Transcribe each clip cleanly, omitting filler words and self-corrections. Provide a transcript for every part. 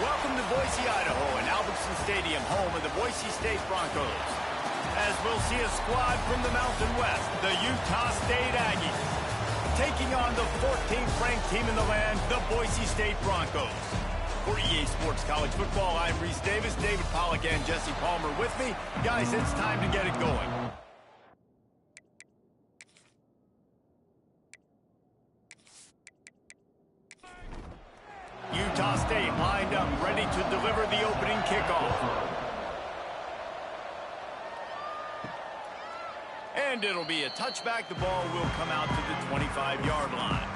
Welcome to Boise, Idaho, and Albertson Stadium, home of the Boise State Broncos. As we'll see a squad from the Mountain West, the Utah State Aggies, taking on the 14th ranked team in the land, the Boise State Broncos. For EA Sports College Football, I'm Reese Davis, David Pollack, and Jesse Palmer with me. Guys, it's time to get it going. Utah State lined up, ready to deliver the opening kickoff. And it'll be a touchback. The ball will come out to the 25-yard line.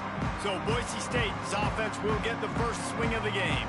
So Boise State's offense will get the first swing of the game.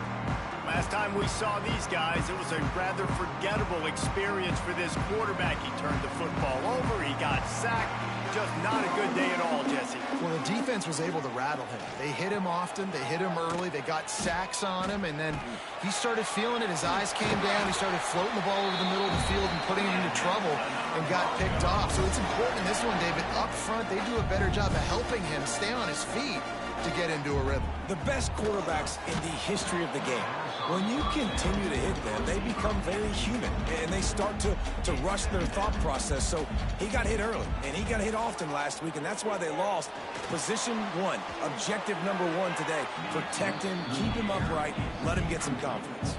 Last time we saw these guys, it was a rather forgettable experience for this quarterback. He turned the football over, he got sacked. Just not a good day at all, Jesse. Well, the defense was able to rattle him. They hit him often, they hit him early, they got sacks on him, and then he started feeling it. His eyes came down, he started floating the ball over the middle of the field and putting him into trouble and got picked off. So it's important in this one, David, up front, they do a better job of helping him stay on his feet to get into a rhythm. The best quarterbacks in the history of the game, when you continue to hit them, they become very human, and they start to rush their thought process. So he got hit early, and he got hit often last week, and that's why they lost. Position one, objective number one today, protect him, keep him upright, let him get some confidence.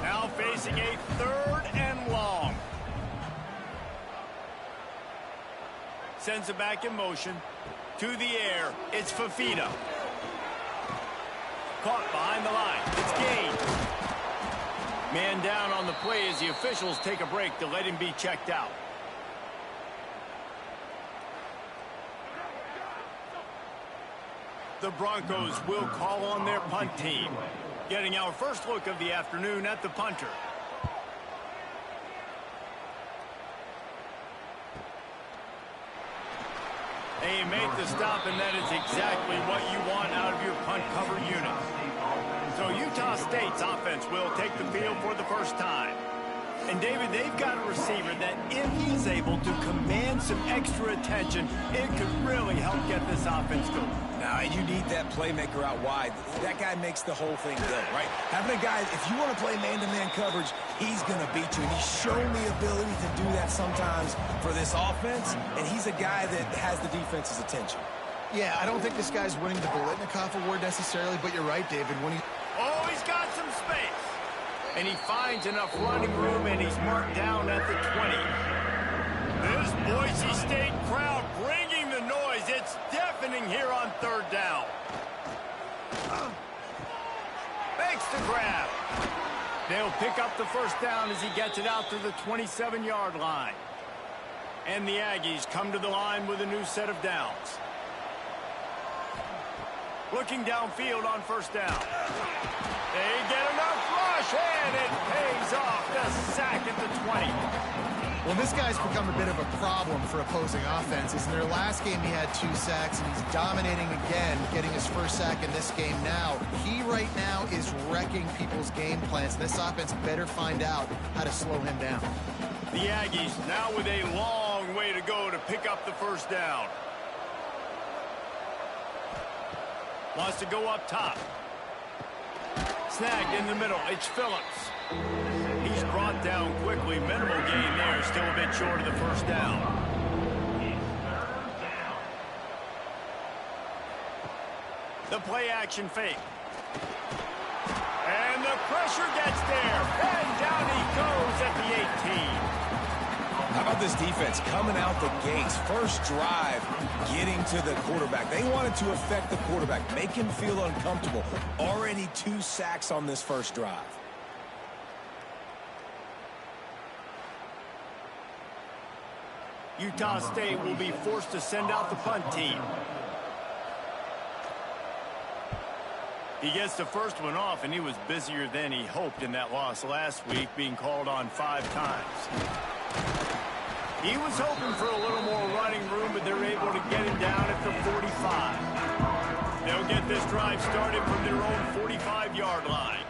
Now facing a 3rd and long. Sends it back in motion. To the air, it's Fafita. Caught behind the line, it's gained. Man down on the play as the officials take a break to let him be checked out. The Broncos will call on their punt team. Getting our first look of the afternoon at the punter. They make the stop, and that is exactly what you want out of your punt cover unit. So Utah State's offense will take the field for the first time. And David, they've got a receiver that if he's able to command some extra attention, it could really help get this offense going. Now, you need that playmaker out wide. That guy makes the whole thing go, right? Having a guy, if you want to play man-to-man coverage, he's going to beat you. And he's shown the ability to do that sometimes for this offense, and he's a guy that has the defense's attention. Yeah, I don't think this guy's winning the Bolitnikoff Award necessarily, but you're right, David. Oh, he's got some space. And he finds enough running room, and he's marked down at the 20. This Boise State crowd bringing the noise. It's deafening here on 3rd down. Makes the grab. They'll pick up the first down as he gets it out to the 27-yard line. And the Aggies come to the line with a new set of downs. Looking downfield on 1st down. They get enough rush, and it pays off. The sack at the 20. Well, this guy's become a bit of a problem for opposing offenses. In their last game, he had 2 sacks, and he's dominating again, getting his first sack in this game now. He right now is wrecking people's game plans. This offense better find out how to slow him down. The Aggies now with a long way to go to pick up the first down. Wants to go up top. Snagged in the middle. It's Phillips. He's brought down quickly. Minimal gain there. Still a bit short of the first down. The play action fake. And the pressure gets there. And down he goes at the 18. How about this defense coming out the gates? First drive, getting to the quarterback. They wanted to affect the quarterback, make him feel uncomfortable. Already 2 sacks on this first drive. Utah State will be forced to send out the punt team. He gets the first one off, and he was busier than he hoped in that loss last week, being called on 5 times. He was hoping for a little more running room, but they're able to get him down at the 45. They'll get this drive started from their own 45-yard line.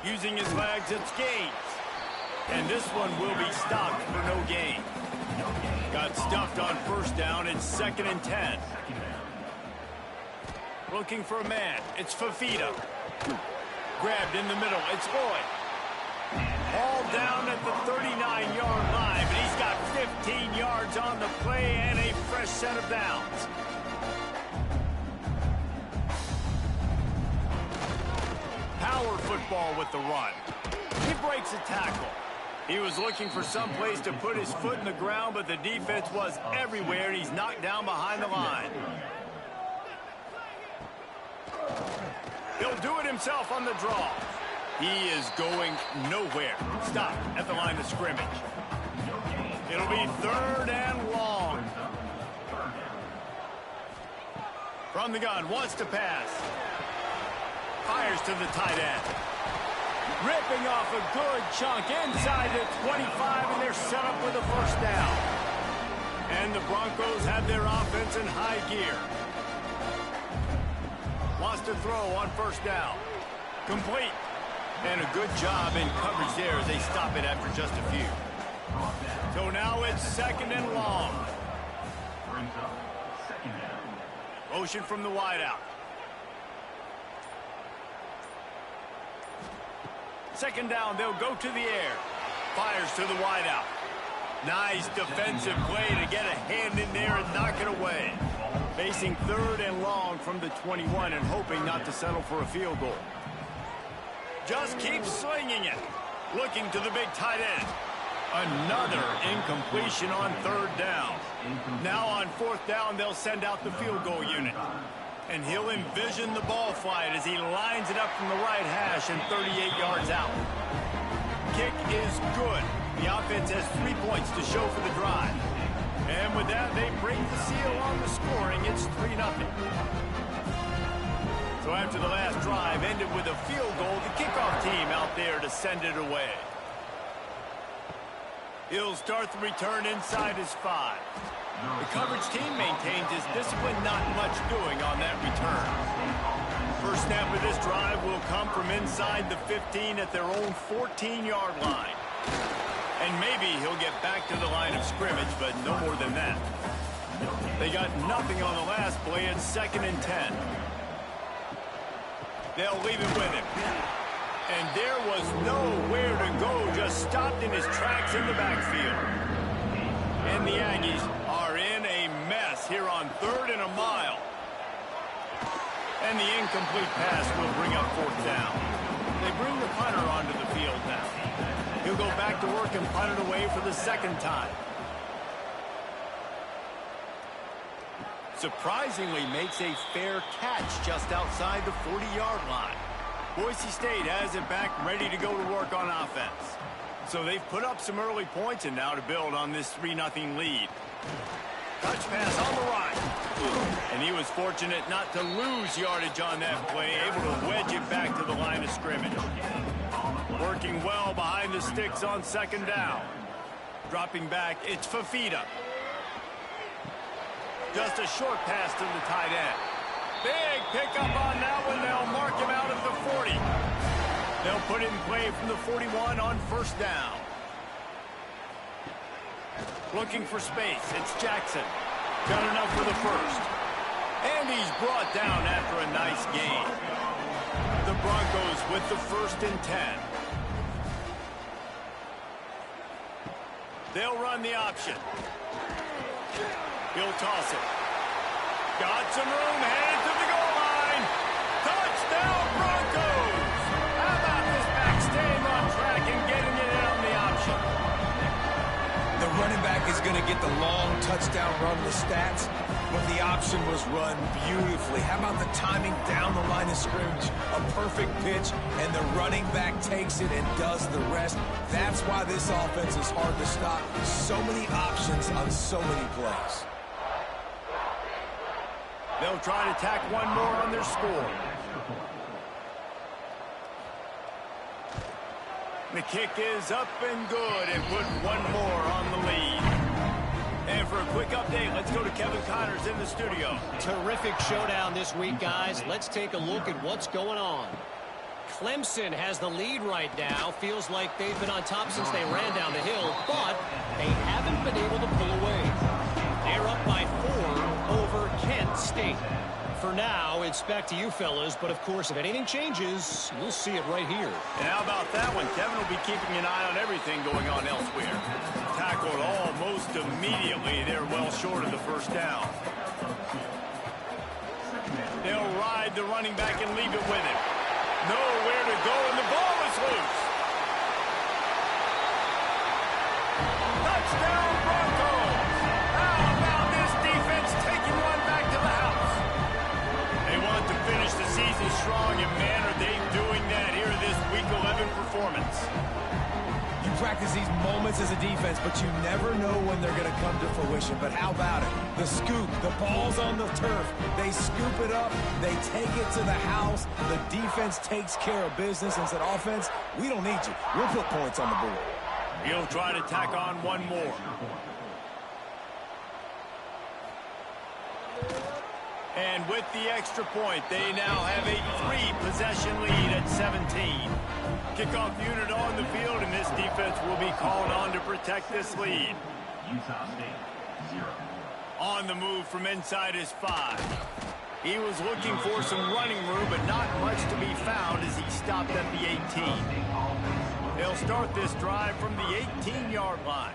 Using his legs, it's Gaines. And this one will be stopped for no gain. Got stuffed on 1st down. It's 2nd and 10. Looking for a man. It's Fafita. grabbed in the middle. It's Boyd. All down at the 39-yard line, but he's got 15 yards on the play and a fresh set of downs. Power football with the run. He breaks a tackle. He was looking for some place to put his foot in the ground, but the defense was everywhere, and he's knocked down behind the line. He'll do it himself on the draw. He is going nowhere. Stop at the line of scrimmage. It'll be 3rd and long. From the gun, wants to pass. Fires to the tight end. Ripping off a good chunk inside the 25, and they're set up with a first down. And the Broncos have their offense in high gear. Wants to throw on first down. Complete. And a good job in coverage there as they stop it after just a few. So now it's 2nd and long. Motion from the wideout. 2nd down, they'll go to the air. Fires to the wideout. Nice defensive play to get a hand in there and knock it away. Facing 3rd and long from the 21 and hoping not to settle for a field goal. Just keeps slinging it. Looking to the big tight end. Another incompletion on 3rd down. Now on 4th down, they'll send out the field goal unit. And he'll envision the ball flight as he lines it up from the right hash and 38 yards out. Kick is good. The offense has 3 points to show for the drive. And with that, they break the seal on the scoring. It's 3-0. So after the last drive ended with a field goal, the kickoff team out there to send it away. He'll start the return inside his 5. The coverage team maintains his discipline, not much doing on that return. First snap of this drive will come from inside the 15 at their own 14-yard line. And maybe he'll get back to the line of scrimmage, but no more than that. They got nothing on the last play. It's 2nd and 10. They'll leave it with him. And there was nowhere to go, just stopped in his tracks in the backfield. And the Aggies are in a mess here on 3rd and a mile. And the incomplete pass will bring up 4th down. They bring the punter onto the field now. He'll go back to work and punt it away for the 2nd time. Surprisingly makes a fair catch just outside the 40-yard line. Boise State has it back ready to go to work on offense. So they've put up some early points and now to build on this 3-0 lead. Touch pass on the right. And he was fortunate not to lose yardage on that play, able to wedge it back to the line of scrimmage. Working well behind the sticks on 2nd down. Dropping back, it's Fafita. Just a short pass to the tight end. Big pickup on that one. They'll mark him out at the 40. They'll put it in play from the 41 on 1st down. Looking for space. It's Jackson. Got enough for the 1st. And he's brought down after a nice gain. The Broncos with the 1st and 10. They'll run the option. He'll toss it. Got some room, headed to the goal line. Touchdown, Broncos! How about this back staying on track and getting it in on the option? The running back is going to get the long touchdown run in the stats, but the option was run beautifully. How about the timing down the line of scrimmage? A perfect pitch, and the running back takes it and does the rest. That's why this offense is hard to stop. So many options on so many plays. They'll try to tack one more on their score. The kick is up and good and put one more on the lead. And for a quick update, let's go to Kevin Connors in the studio. Terrific showdown this week, guys. Let's take a look at what's going on. Clemson has the lead right now. Feels like they've been on top since they ran down the hill, but they haven't been able to pull away. They're up by 4 over Kent State. for now, it's back to you fellas. But, of course, if anything changes, we'll see it right here. And how about that one? Kevin will be keeping an eye on everything going on elsewhere. Tackled almost immediately. They're well short of the first down. They'll ride the running back and leave it with him. Nowhere to go, and the ball is loose. Touchdown, Broncos! How about this defense taking one back to the house? They want to finish the season strong, and man, are they doing that here in this Week 11 performance. You practice these moments as a defense, but you never know when they're going to come to fruition. But how about it? The scoop, the ball's on the turf. They scoop it up. They take it to the house. The defense takes care of business and said, offense, we don't need you. We'll put points on the board. He'll try to tack on one more. And with the extra point, they now have a 3-possession lead at 17. Kickoff unit on the field, and this defense will be called on to protect this lead. Utah State, 0. On the move from inside his 5. He was looking for some running room, but not much to be found as he stopped at the 18. They'll start this drive from the 18-yard line.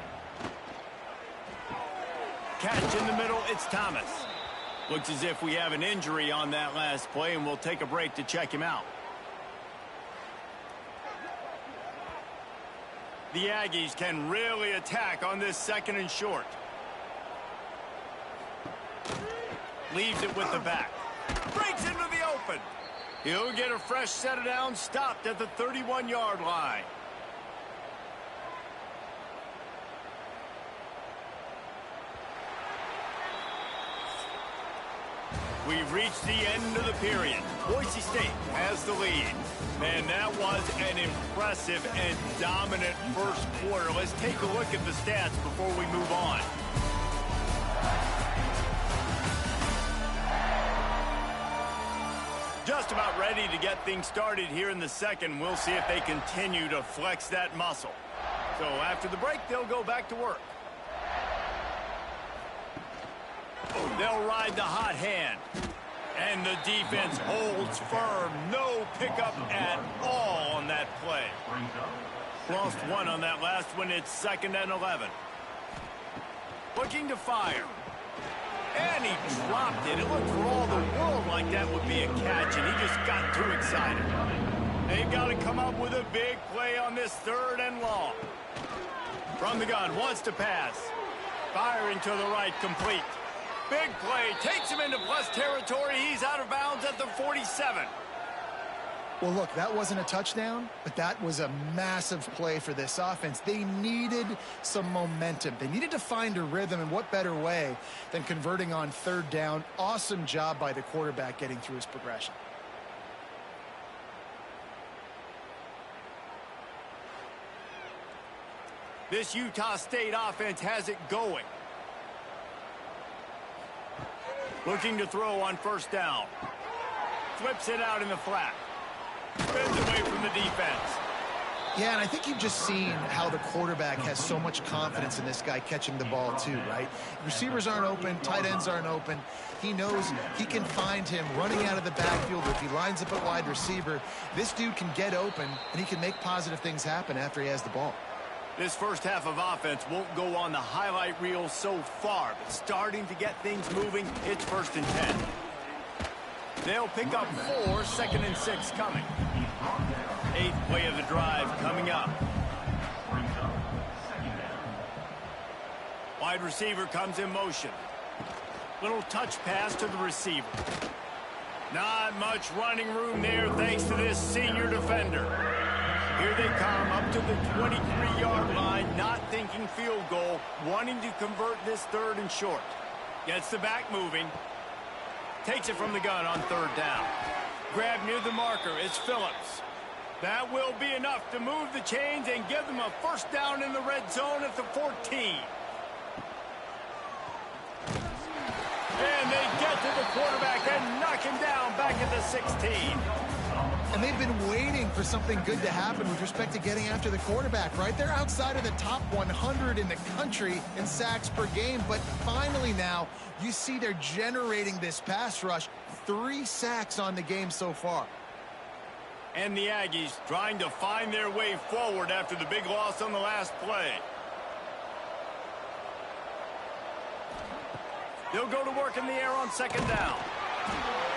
Catch in the middle, it's Thomas. Looks as if we have an injury on that last play, and we'll take a break to check him out. The Aggies can really attack on this 2nd and short. Leaves it with the back. Breaks into the open. He'll get a fresh set of downs, stopped at the 31-yard line. We've reached the end of the period. Boise State has the lead. And that was an impressive and dominant first quarter. Let's take a look at the stats before we move on. Just about ready to get things started here in the second. We'll see if they continue to flex that muscle. So after the break, they'll go back to work. They'll ride the hot hand. And the defense holds firm. No pickup at all on that play. Lost one on that last one. It's 2nd and 11. Looking to fire. And he dropped it. It looked for all the world like that would be a catch, and he just got too excited. They've got to come up with a big play on this 3rd and long. From the gun, wants to pass. Firing to the right, complete. Big play, takes him into plus territory. He's out of bounds at the 47. Well, look, that wasn't a touchdown, but that was a massive play for this offense. They needed some momentum. They needed to find a rhythm, and what better way than converting on 3rd down. Awesome job by the quarterback getting through his progression. This Utah State offense has it going. Looking to throw on 1st down. Flips it out in the flat. Spins away from the defense. Yeah, and I think you've just seen how the quarterback has so much confidence in this guy catching the ball too, right? Receivers aren't open, tight ends aren't open. He knows he can find him running out of the backfield, or if he lines up at wide receiver, this dude can get open, and he can make positive things happen after he has the ball. This first half of offense won't go on the highlight reel so far, but starting to get things moving, it's 1st and 10. They'll pick up 4, 2nd and 6 coming. 8th play of the drive coming up. Wide receiver comes in motion. Little touch pass to the receiver. Not much running room there thanks to this senior defender. Here they come up to the 23-yard line, not thinking field goal, wanting to convert this 3rd and short. Gets the back moving. Takes it from the gun on 3rd down. Grab near the marker, it's Phillips. That will be enough to move the chains and give them a 1st down in the red zone at the 14. And they get to the quarterback and knock him down back at the 16. And they've been waiting for something good to happen with respect to getting after the quarterback, right? They're outside of the top 100 in the country in sacks per game, but finally now you see they're generating this pass rush. 3 sacks on the game so far. And the Aggies trying to find their way forward after the big loss on the last play. They'll go to work in the air on second down.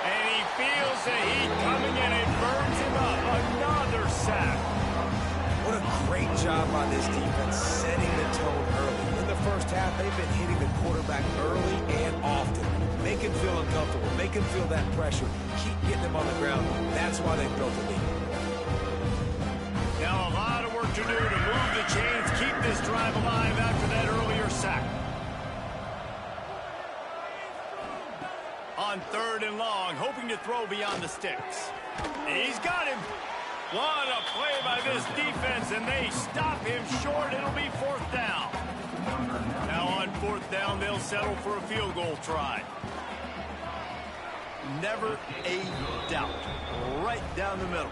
And he feels the heat coming in and burns him up. Another sack. What a great job by this defense setting the tone early. In the first half, they've been hitting the quarterback early and often. Make him feel uncomfortable. Make him feel that pressure. Keep getting him on the ground. That's why they built the lead. Now a lot of work to do to move the chains, keep this drive alive after that earlier sack. On 3rd and long, hoping to throw beyond the sticks. He's got him. What a play by this defense, and they stop him short. It'll be 4th down. Now on 4th down, they'll settle for a field goal try. Never a doubt. Right down the middle.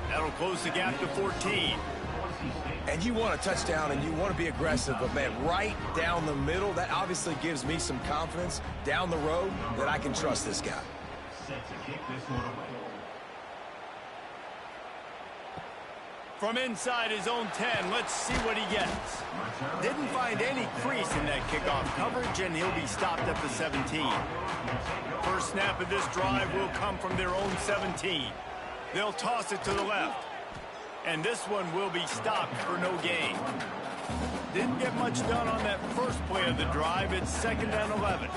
That'll close the gap to 14. And you want a touchdown and you want to be aggressive, but man, right down the middle, that obviously gives me some confidence down the road that I can trust this guy. Set to kick this one away. From inside his own 10, let's see what he gets. Didn't find any crease in that kickoff coverage, and he'll be stopped at the 17. First snap of this drive will come from their own 17. They'll toss it to the left. And this one will be stopped for no gain. Didn't get much done on that first play of the drive. It's 2nd and 11.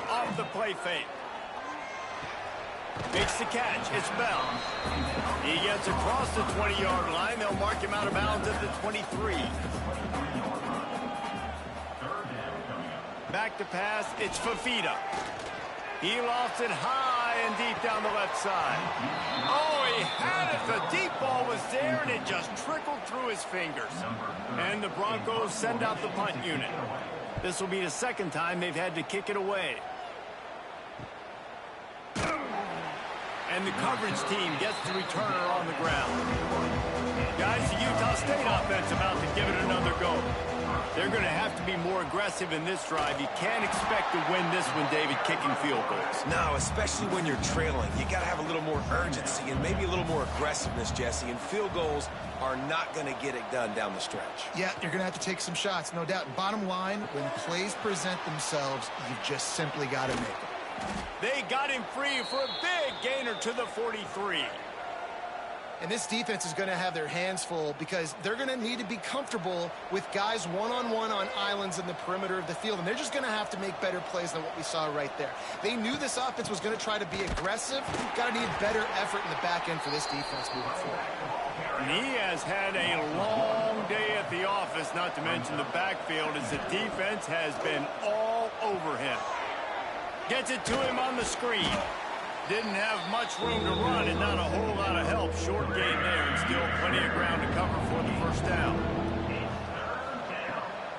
Off the play fake. Makes the catch. It's Bell. He gets across the 20-yard line. They'll mark him out of bounds at the 23. Back to pass. It's Fafita. He lofts it high and deep down the left side. Oh, he had it. The deep ball was there, and it just trickled through his fingers. And the Broncos send out the punt unit. This will be the 2nd time they've had to kick it away. And the coverage team gets the returner on the ground. Guys, the Utah State offense about to give it another go. They're going to have to be more aggressive in this drive. You can't expect to win this one, David, kicking field goals. No, especially when you're trailing. You got to have a little more urgency and maybe a little more aggressiveness, Jesse. And field goals are not going to get it done down the stretch. Yeah, you're going to have to take some shots, no doubt. Bottom line, when plays present themselves, you've just simply got to make them. They got him free for a big gainer to the 43. And this defense is going to have their hands full because they're going to need to be comfortable with guys one-on-one on islands in the perimeter of the field. And they're just going to have to make better plays than what we saw right there. They knew this offense was going to try to be aggressive. Got to need better effort in the back end for this defense moving forward. And he has had a long day at the office, not to mention the backfield, as the defense has been all over him. Gets it to him on the screen. Didn't have much room to run and not a whole lot of help. Short gain there and still plenty of ground to cover for the 1st down.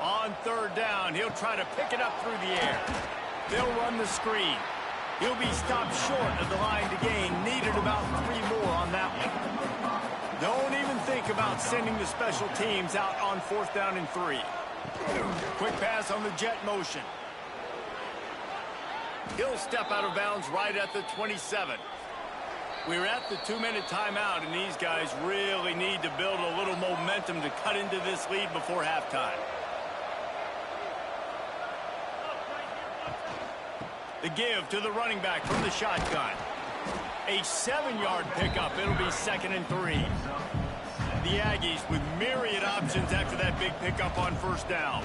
On 3rd down, he'll try to pick it up through the air. They'll run the screen. He'll be stopped short of the line to gain. Needed about 3 more on that one. Don't even think about sending the special teams out on 4th down and 3. Quick pass on the jet motion. He'll step out of bounds right at the 27. We're at the 2-minute timeout, and these guys really need to build a little momentum to cut into this lead before halftime. The give to the running back from the shotgun. A 7-yard pickup. It'll be 2nd and 3. The Aggies with myriad options after that big pickup on 1st down.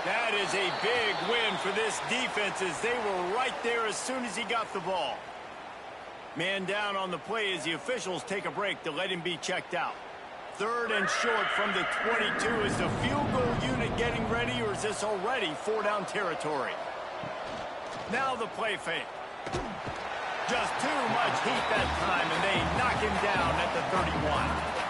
That is a big win for this defense as they were right there as soon as he got the ball. Man down on the play as the officials take a break to let him be checked out. 3rd and short from the 22. Is the field goal unit getting ready, or is this already 4-down territory? Now the play fake. Just too much heat that time, and they knock him down at the 31.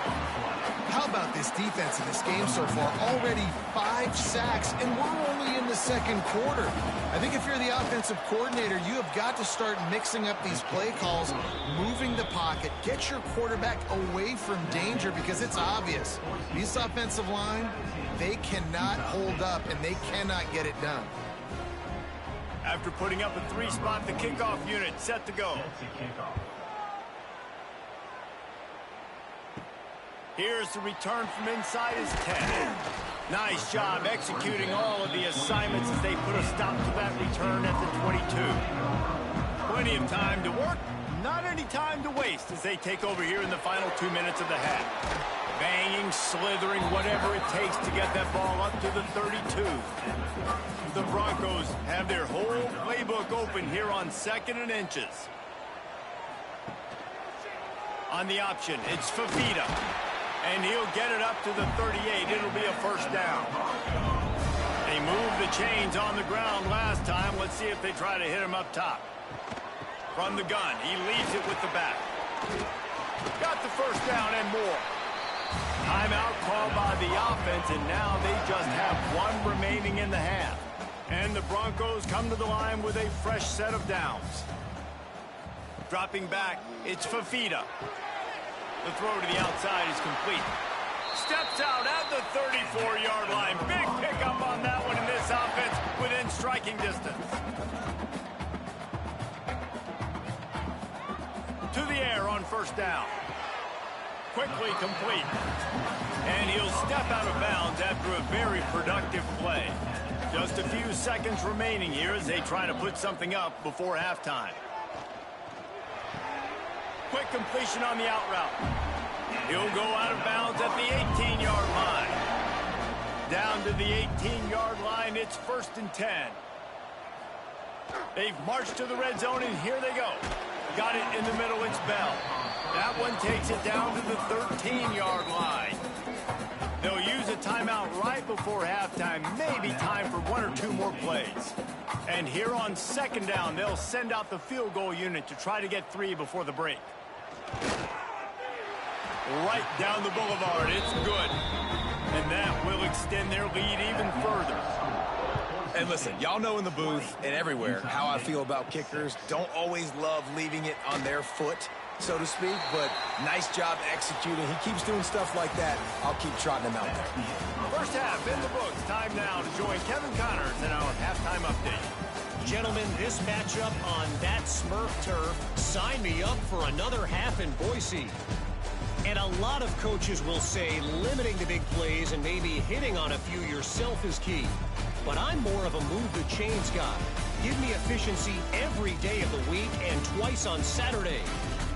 How about this defense in this game so far? Already 5 sacks, and we're only in the 2nd quarter. I think if you're the offensive coordinator, you have got to start mixing up these play calls, moving the pocket, get your quarterback away from danger, because it's obvious. This offensive line, they cannot hold up, and they cannot get it done. After putting up a 3-spot, the kickoff unit set to go. Here's the return from inside his 10. Nice job executing all of the assignments as they put a stop to that return at the 22. Plenty of time to work, not any time to waste as they take over here in the final 2 minutes of the half. Banging, slithering, whatever it takes to get that ball up to the 32. The Broncos have their whole playbook open here on 2nd and inches. On the option, it's Fafita. And he'll get it up to the 38. It'll be a first down. They moved the chains on the ground last time. Let's see if they try to hit him up top. From the gun, he leaves it with the back. Got the first down and more. Timeout called by the offense, and now they just have one remaining in the half. And the Broncos come to the line with a fresh set of downs. Dropping back, it's Fafita. The throw to the outside is complete. Steps out at the 34-yard line. Big pickup on that one in this offense within striking distance. To the air on first down. Quickly complete. And he'll step out of bounds after a very productive play. Just a few seconds remaining here as they try to put something up before halftime. Quick completion on the out route. He'll go out of bounds at the 18-yard line. Down to the 18-yard line, it's 1st and 10. They've marched to the red zone, and here they go. Got it in the middle, it's Bell. That one takes it down to the 13-yard line. They'll use a timeout right before halftime, maybe time for 1 or 2 more plays. And here on 2nd down, they'll send out the field goal unit to try to get 3 before the break. Right down the boulevard, it's good. And that will extend their lead even further. And listen, y'all know in the booth and everywhere how I feel about kickers. Don't always love leaving it on their foot, so to speak, but nice job executing. He keeps doing stuff like that. I'll keep trotting him out there. First half in the books. Time now to join Kevin Connors in our halftime update. Gentlemen, this matchup on that Smurf turf, sign me up for another half in Boise. And a lot of coaches will say limiting the big plays and maybe hitting on a few yourself is key. But I'm more of a move the chains guy. Give me efficiency every day of the week and twice on Saturday.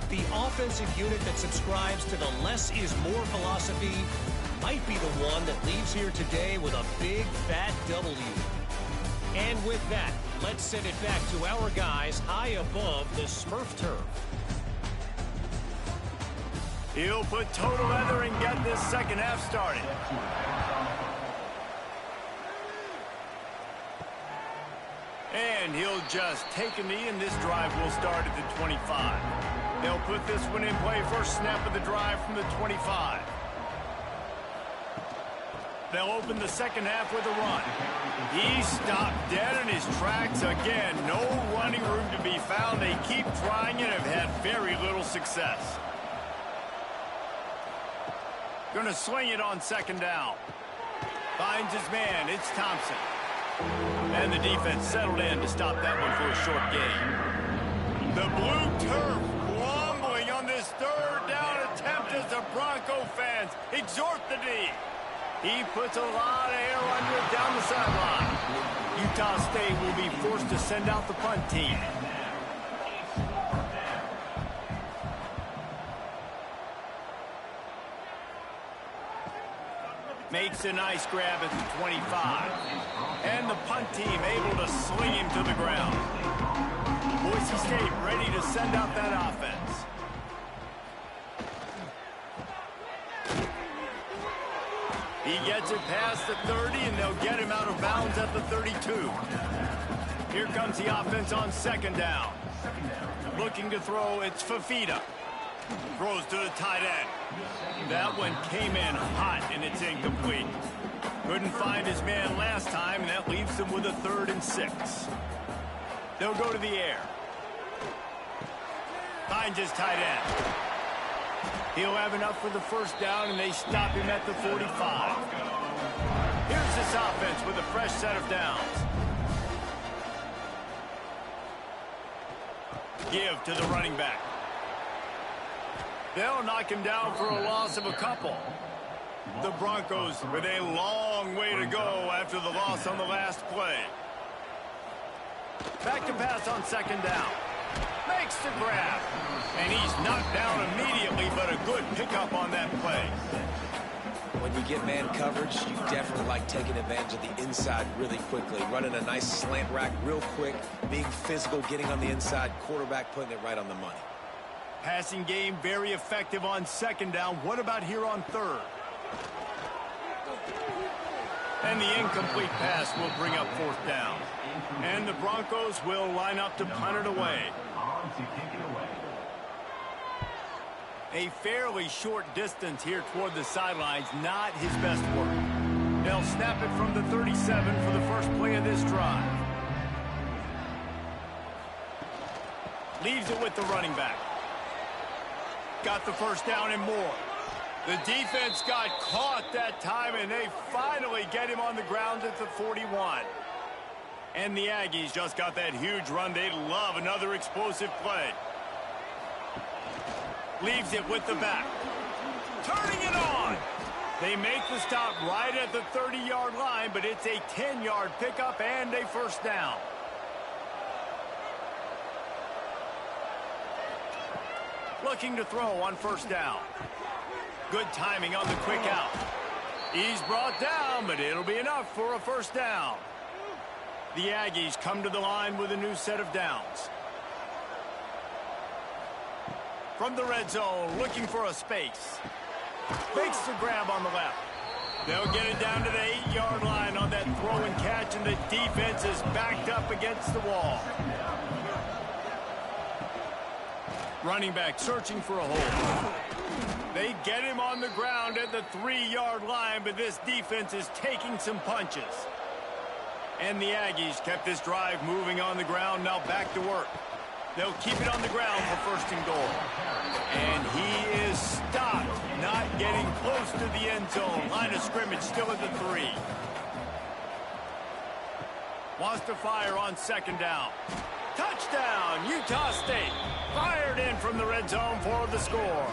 The offensive unit that subscribes to the less is more philosophy might be the one that leaves here today with a big fat W. And with that, let's send it back to our guys high above the Smurf turf. He'll put total leather and get this second half started. And he'll just take a knee, and this drive will start at the 25. They'll put this one in play first snap of the drive from the 25. They'll open the second half with a run. He stopped dead in his tracks again. No running room to be found. They keep trying and have had very little success. Going to swing it on 2nd down. Finds his man. It's Thompson. And the defense settled in to stop that one for a short gain. The blue turf grumbling on this 3rd down attempt as the Bronco fans exhort the D. He puts a lot of air under it down the sideline. Utah State will be forced to send out the punt team. Makes a nice grab at the 25. And the punt team able to sling him to the ground. Boise State ready to send out that offense. He gets it past the 30, and they'll get him out of bounds at the 32. Here comes the offense on 2nd down. Looking to throw, it's Fafita. Throws to the tight end. That one came in hot, and it's incomplete. Couldn't find his man last time, and that leaves him with a 3rd and 6. They'll go to the air. Finds his tight end. He'll have enough for the first down, and they stop him at the 45. Here's this offense with a fresh set of downs. give to the running back. They'll knock him down for a loss of a couple. The Broncos with a long way to go after the loss on the last play. Back to pass on second down. Makes the grab. And he's knocked down immediately, but a good pickup on that play. When you get man coverage, you definitely like taking advantage of the inside really quickly. Running a nice slant rack real quick, being physical, getting on the inside, quarterback putting it right on the money. Passing game very effective on second down. What about here on third? And the incomplete pass will bring up fourth down. And the Broncos will line up to punt it away. A fairly short distance here toward the sidelines, not his best work. They'll snap it from the 37 for the first play of this drive. Leaves it with the running back. Got the first down and more. The defense got caught that time, and they finally get him on the ground at the 41. And the Aggies just got that huge run. They love another explosive play. Leaves it with the back. Turning it on. They make the stop right at the 30-yard line, but it's a 10-yard pickup and a first down. Looking to throw on first down. Good timing on the quick out. He's brought down, but it'll be enough for a first down. The Aggies come to the line with a new set of downs. From the red zone, looking for a space. Makes the grab on the left. They'll get it down to the 8-yard line on that throw and catch, and the defense is backed up against the wall. Running back searching for a hole. They get him on the ground at the 3-yard line, but this defense is taking some punches. And the Aggies kept this drive moving on the ground, now back to work. They'll keep it on the ground for first and goal. And he is stopped, not getting close to the end zone. Line of scrimmage still at the 3. Wants to fire on second down. Touchdown, Utah State. Fired in from the red zone for the score.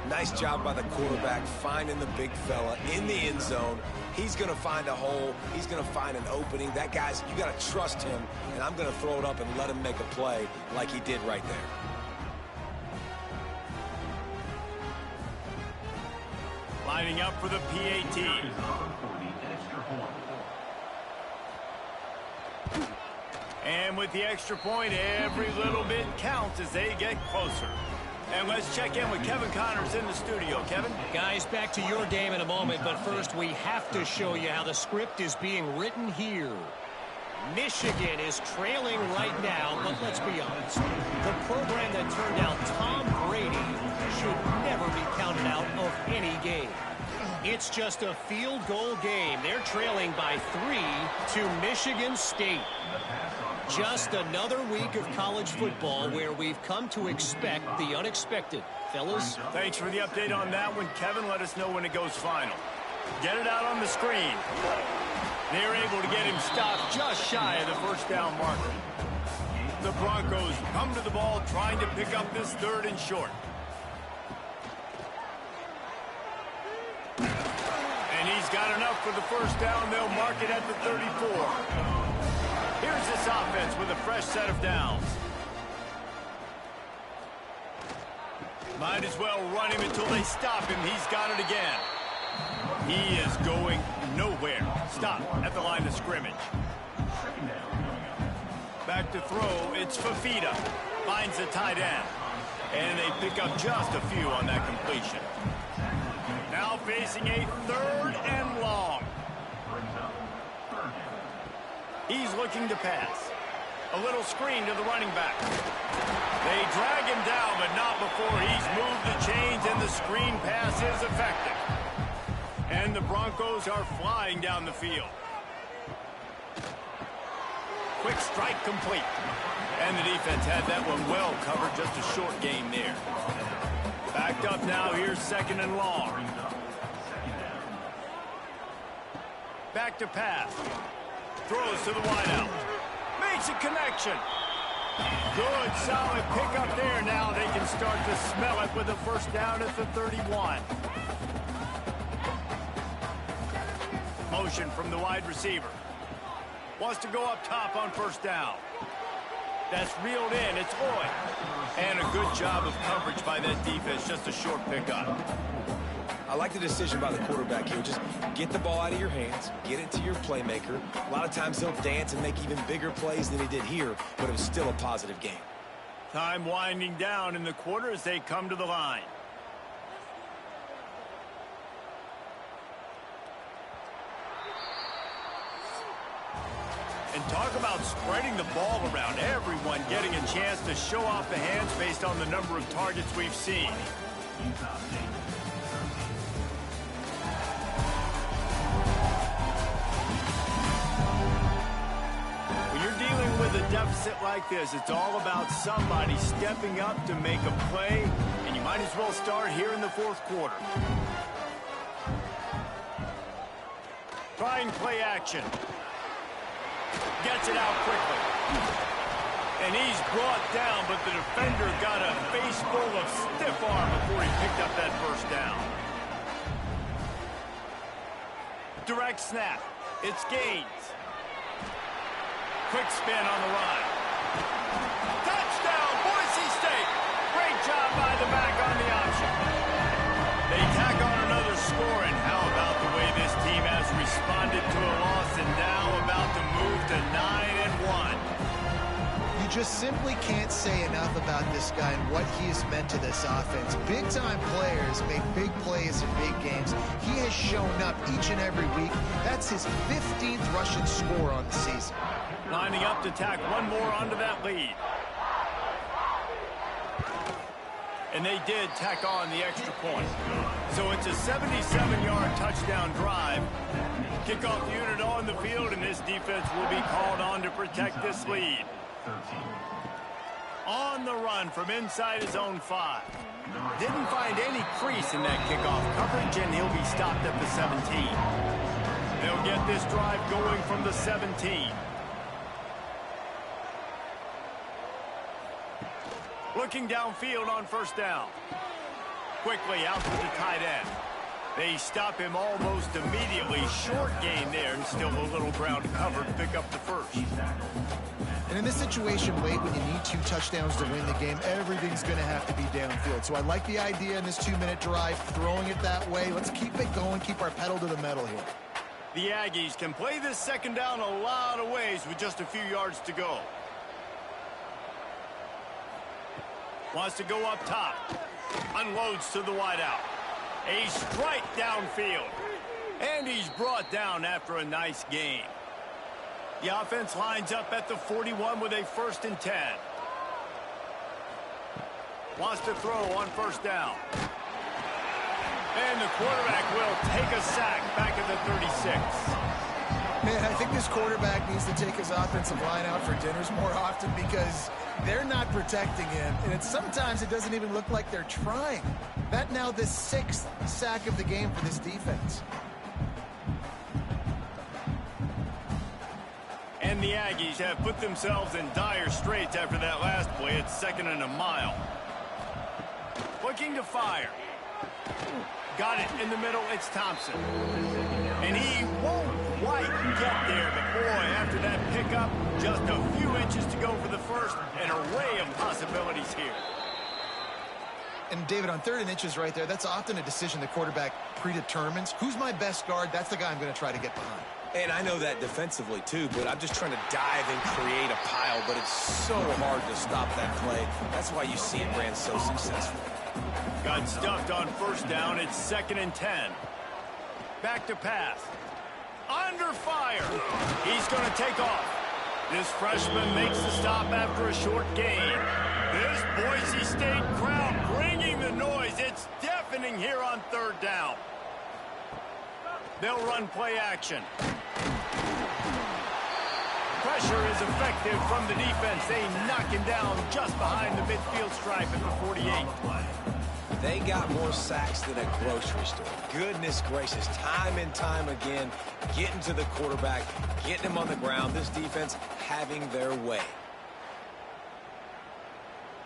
Nice job by the quarterback finding the big fella in the end zone. He's going to find a hole. He's going to find an opening. That guy's, you got to trust him, and I'm going to throw it up and let him make a play like he did right there. Lining up for the PAT. And with the extra point, every little bit counts as they get closer. And let's check in with Kevin Connors in the studio. Kevin? Guys, back to your game in a moment, but first we have to show you how the script is being written here. Michigan is trailing right now, but let's be honest. The program that turned out Tom Brady should never be counted out of any game. It's just a field goal game. They're trailing by 3 to Michigan State. Just another week of college football where we've come to expect the unexpected. Fellas? Thanks for the update on that one, Kevin. Let us know when it goes final. Get it out on the screen. They're able to get him stopped just shy of the first down marker. The Broncos come to the ball trying to pick up this third and short. And he's got enough for the first down. They'll mark it at the 34. Here's this offense with a fresh set of downs. Might as well run him until they stop him. He's got it again. He is going nowhere. Stop at the line of scrimmage. Back to throw. It's Fafita. Finds the tight end. And they pick up just a few on that completion. Now facing a third and long. He's looking to pass. A little screen to the running back. They drag him down, but not before he's moved the chains, and the screen pass is effective. And the Broncos are flying down the field. Quick strike complete. And the defense had that one well covered, just a short gain there. Backed up now, here's second and long. Back to pass. Throws to the wideout. Makes a connection. Good, solid pickup there. Now they can start to smell it with a first down at the 31. Motion from the wide receiver. Wants to go up top on first down. That's reeled in. It's Boyd. And a good job of coverage by that defense. Just a short pickup. I like the decision by the quarterback here. Just get the ball out of your hands, get it to your playmaker. A lot of times he'll dance and make even bigger plays than he did here, but it was still a positive game. Time winding down in the quarter as they come to the line. And talk about spreading the ball around. Everyone getting a chance to show off the hands based on the number of targets we've seen. When you're dealing with a deficit like this, it's all about somebody stepping up to make a play, and you might as well start here in the fourth quarter. Trying play action. Gets it out quickly. And he's brought down, but the defender got a face full of stiff arm before he picked up that first down. Direct snap. It's Gaines. Quick spin on the run. Touchdown, Boise State. Great job by the back on the option. They tack on another score, and how about the way this team has responded to a loss and now about to move to 9-1. You just simply can't say enough about this guy and what he has meant to this offense. Big-time players make big plays in big games. He has shown up each and every week. That's his 15th rushing score on the season. Lining up to tack one more onto that lead. And they did tack on the extra point. So it's a 77-yard touchdown drive. Kickoff unit on the field, and this defense will be called on to protect this lead. On the run from inside his own 5. Didn't find any crease in that kickoff coverage, and he'll be stopped at the 17. They'll get this drive going from the 17. Looking downfield on first down. Quickly out to the tight end. They stop him almost immediately. Short gain there, and still a little ground covered to pick up the first. And in this situation late, when you need 2 touchdowns to win the game, everything's going to have to be downfield. So I like the idea in this 2-minute drive, throwing it that way. Let's keep it going, keep our pedal to the metal here. The Aggies can play this second down a lot of ways with just a few yards to go. Wants to go up top. Unloads to the wideout. A strike downfield. And he's brought down after a nice gain. The offense lines up at the 41 with a 1st and 10. Wants to throw on first down. And the quarterback will take a sack back at the 36. Man, I think this quarterback needs to take his offensive line out for dinners more often because they're not protecting him. And sometimes it doesn't even look like they're trying. That now the 6th sack of the game for this defense. And the Aggies have put themselves in dire straits after that last play. It's 2nd and a mile. Looking to fire. Got it in the middle. It's Thompson. And he won't quite get there. But boy, after that pickup, just a few inches to go for the first. An array of possibilities here. And David, on 3rd and inches right there, that's often a decision the quarterback predetermines. Who's my best guard? That's the guy I'm going to try to get behind. And I know that defensively, too, but I'm just trying to dive and create a pile, but it's so hard to stop that play. That's why you see it ran so successful. Got stuffed on first down. It's 2nd and 10. Back to pass. Under fire. He's going to take off. This freshman makes the stop after a short gain. This Boise State crowd bringing the noise. It's deafening here on 3rd down. They'll run play action. Pressure is effective from the defense. They knock him down just behind the midfield stripe at the 48. They got more sacks than a grocery store. Goodness gracious, time and time again, getting to the quarterback, getting him on the ground. This defense having their way.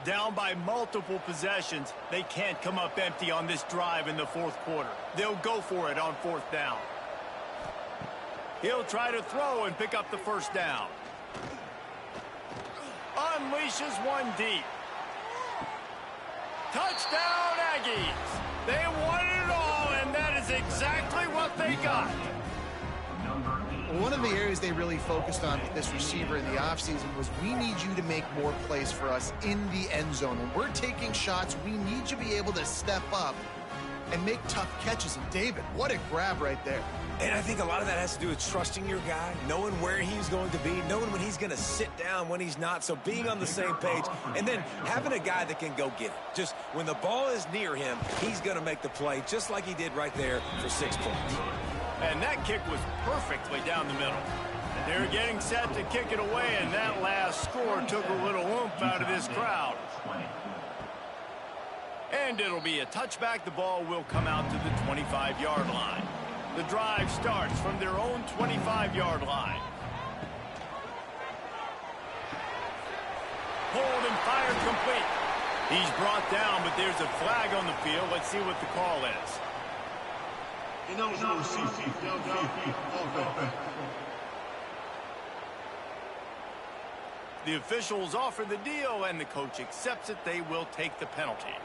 Down by multiple possessions, they can't come up empty on this drive in the fourth quarter. They'll go for it on fourth down. He'll try to throw and pick up the first down. Unleashes one deep. Touchdown, Aggies! They won it all, and that is exactly what they got. One of the areas they really focused on with this receiver in the offseason was we need you to make more plays for us in the end zone. When we're taking shots, we need you to be able to step up and make tough catches. And David, what a grab right there. And I think a lot of that has to do with trusting your guy, knowing where he's going to be, knowing when he's going to sit down, when he's not, so being on the same page, and then having a guy that can go get it. Just when the ball is near him, he's going to make the play, just like he did right there for 6 points. And that kick was perfectly down the middle. They're getting set to kick it away, and that last score took a little oomph out of this crowd. And it'll be a touchback. The ball will come out to the 25-yard line. The drive starts from their own 25-yard line. Pulled and fired complete. He's brought down, but there's a flag on the field. Let's see what the call is. The officials offer the deal, and the coach accepts it. They will take the penalty.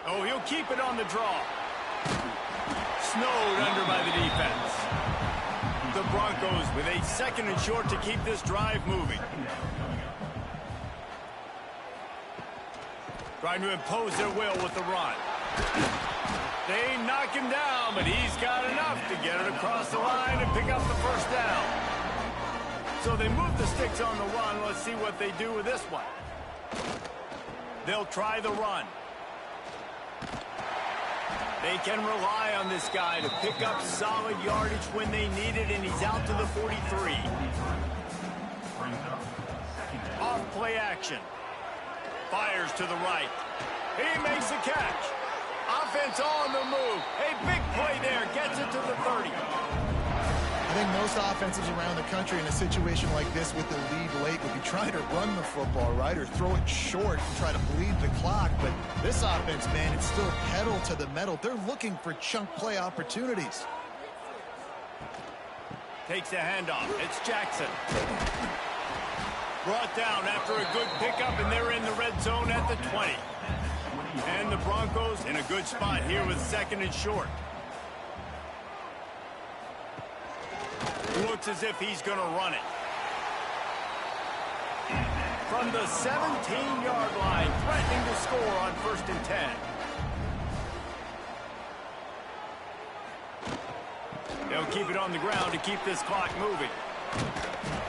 Oh, he'll keep it on the draw. Snowed under by the defense. The Broncos with a 2nd and short to keep this drive moving. Trying to impose their will with the run. They knock him down, but he's got enough to get it across the line and pick up the first down. So they move the sticks on the run. Let's see what they do with this one. They'll try the run. They can rely on this guy to pick up solid yardage when they need it, and he's out to the 43. Off play action. Fires to the right. He makes the catch. Offense on the move. A big play there. Gets it to the 30. I think most offenses around the country in a situation like this with the lead late would be trying to run the football, right, or throw it short and try to bleed the clock. But this offense, man, it's still pedal to the metal. They're looking for chunk play opportunities. Takes a handoff. It's Jackson. Brought down after a good pickup, and they're in the red zone at the 20. And the Broncos in a good spot here with 2nd and short. Looks as if he's going to run it. From the 17-yard line, threatening to score on 1st and 10. They'll keep it on the ground to keep this clock moving.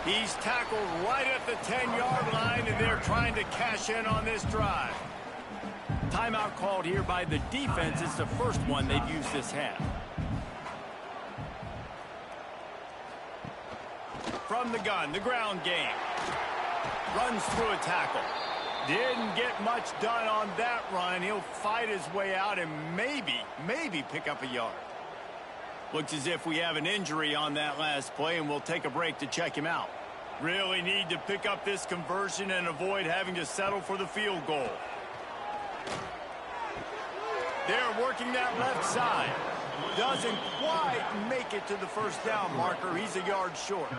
He's tackled right at the 10-yard line, and they're trying to cash in on this drive. Timeout called here by the defense. It's the first one they've used this half. From the gun, the ground game. Runs through a tackle. Didn't get much done on that run. He'll fight his way out and maybe pick up a yard. Looks as if we have an injury on that last play, and we'll take a break to check him out. Really need to pick up this conversion and avoid having to settle for the field goal. They're working that left side. Doesn't quite make it to the first down marker. He's a yard short.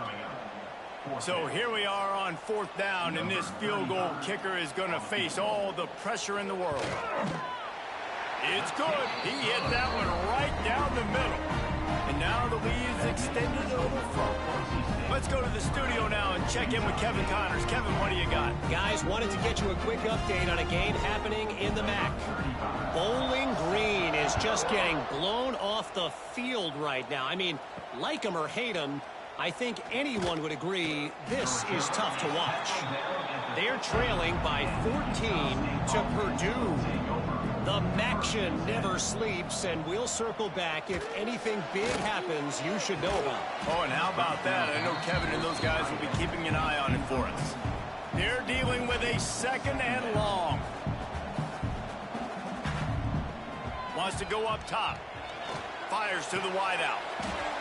So here we are on 4th down, and this field goal kicker is going to face all the pressure in the world. It's good. He hit that one right down the middle. And now the lead is extended a little further. Let's go to the studio now and check in with Kevin Connors. Kevin, what do you got? Guys, wanted to get you a quick update on a game happening in the MAC. Bowling Green is just getting blown off the field right now. I mean, like him or hate him, I think anyone would agree this is tough to watch. They're trailing by 14 to Purdue. The Maction never sleeps, and we'll circle back. If anything big happens, you should know about it. Oh, and how about that? I know Kevin and those guys will be keeping an eye on it for us. They're dealing with a 2nd and long. Wants to go up top. Fires to the wideout.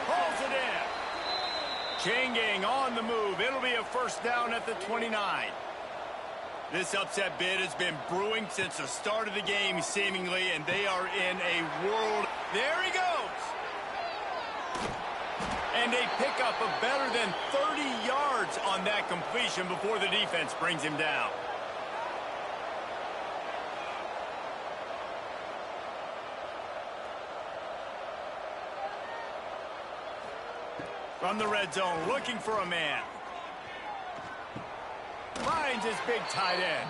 Pulls it in. Chain gang on the move. It'll be a first down at the 29. This upset bid has been brewing since the start of the game, seemingly, and they are in a world. There he goes. And a pickup of better than 30 yards on that completion before the defense brings him down. From the red zone, looking for a man. Finds his big tight end.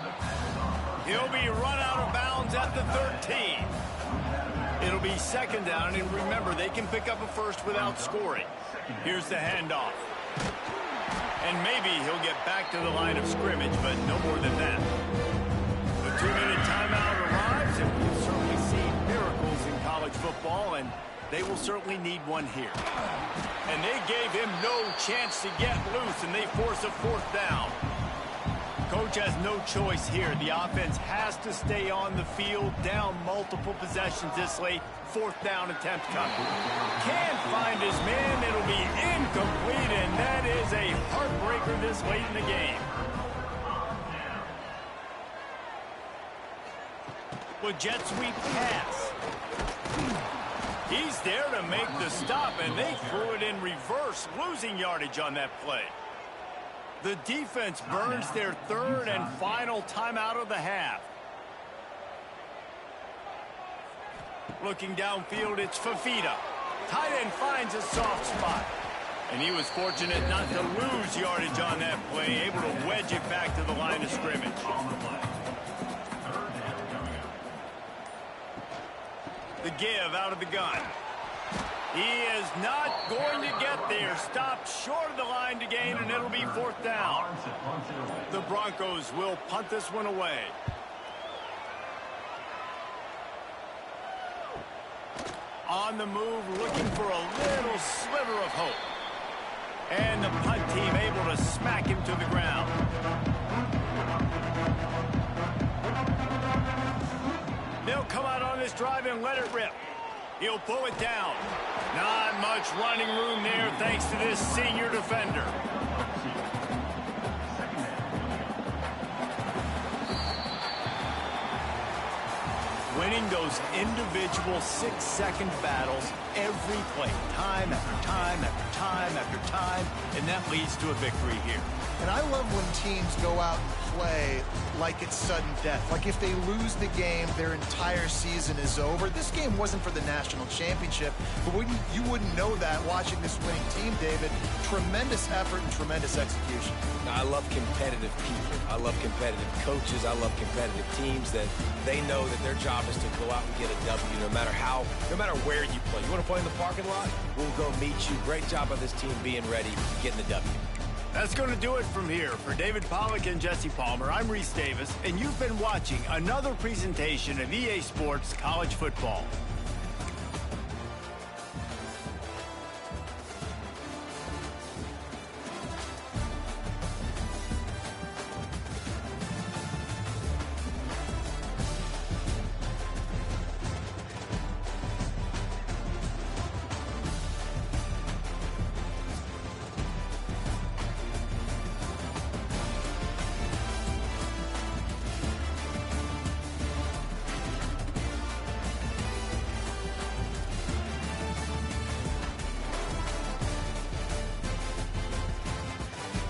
He'll be run out of bounds at the 13. It'll be second down, and remember, they can pick up a first without scoring. Here's the handoff. And maybe he'll get back to the line of scrimmage, but no more than that. The 2-minute timeout arrives, and we've certainly seen miracles in college football, and they will certainly need one here. And they gave him no chance to get loose, and they force a fourth down. Coach has no choice here. The offense has to stay on the field, down multiple possessions this late. Fourth down attempt coming. Can't find his man. It'll be incomplete, and that is a heartbreaker this late in the game. Well, jet sweep pass. He's there to make the stop, and they threw it in reverse, losing yardage on that play. The defense burns their third and final timeout of the half. Looking downfield, it's Fafita. Tight end finds a soft spot. And he was fortunate not to lose yardage on that play, able to wedge it back to the line of scrimmage. The give out of the gun. He is not going to get there. Stopped short of the line to gain, and it'll be fourth down. The Broncos will punt this one away. On the move, looking for a little sliver of hope. And the punt team able to smack him to the ground. They'll come out on this drive and let it rip. He'll pull it down. Not much running room there thanks to this senior defender. Winning those individual 6-second battles every play, time after time after time after time, and that leads to a victory here. And I love when teams go out and play like it's sudden death. Like if they lose the game, their entire season is over. This game wasn't for the national championship, but you wouldn't know that watching this winning team, David. Tremendous effort and tremendous execution. Now, I love competitive people. I love competitive coaches. I love competitive teams that they know that their job is to go out and get a W no matter where you play. You want to play in the parking lot? We'll go meet you. Great job of this team being ready, getting the W. That's going to do it from here. For David Pollack and Jesse Palmer, I'm Reese Davis, and you've been watching another presentation of EA Sports College Football.